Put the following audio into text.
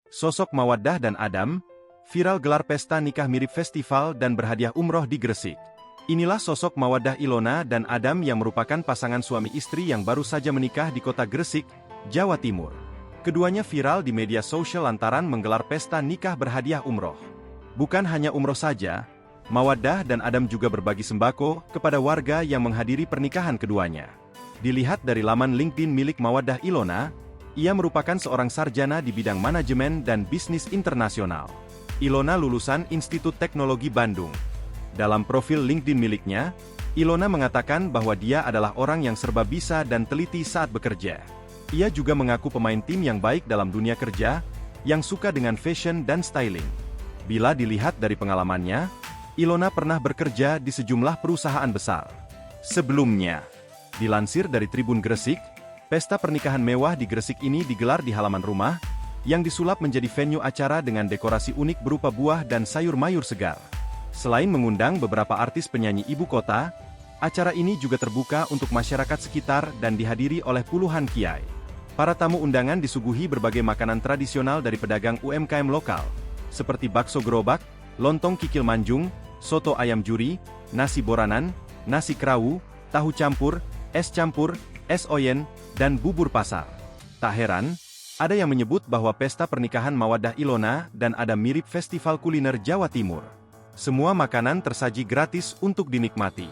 Sosok Mawaddah dan Adam, viral gelar pesta nikah mirip festival dan berhadiah umroh di Gresik. Inilah sosok Mawaddah Ilona dan Adam yang merupakan pasangan suami istri yang baru saja menikah di kota Gresik, Jawa Timur. Keduanya viral di media sosial lantaran menggelar pesta nikah berhadiah umroh. Bukan hanya umroh saja, Mawaddah dan Adam juga berbagi sembako kepada warga yang menghadiri pernikahan keduanya. Dilihat dari laman LinkedIn milik Mawaddah Ilona, ia merupakan seorang sarjana di bidang manajemen dan bisnis internasional. Ilona lulusan Institut Teknologi Bandung. Dalam profil LinkedIn miliknya, Ilona mengatakan bahwa dia adalah orang yang serba bisa dan teliti saat bekerja. Ia juga mengaku pemain tim yang baik dalam dunia kerja, yang suka dengan fashion dan styling. Bila dilihat dari pengalamannya, Ilona pernah bekerja di sejumlah perusahaan besar. Sebelumnya, dilansir dari Tribun Gresik, pesta pernikahan mewah di Gresik ini digelar di halaman rumah, yang disulap menjadi venue acara dengan dekorasi unik berupa buah dan sayur mayur segar. Selain mengundang beberapa artis penyanyi ibu kota, acara ini juga terbuka untuk masyarakat sekitar dan dihadiri oleh puluhan kiai. Para tamu undangan disuguhi berbagai makanan tradisional dari pedagang UMKM lokal, seperti bakso gerobak, lontong kikil manjung, soto ayam juri, nasi boranan, nasi kerawu, tahu campur, es campur, es oyen, dan bubur pasar. Tak heran, ada yang menyebut bahwa pesta pernikahan Mawaddah Ilona dan Adam mirip festival kuliner Jawa Timur. Semua makanan tersaji gratis untuk dinikmati.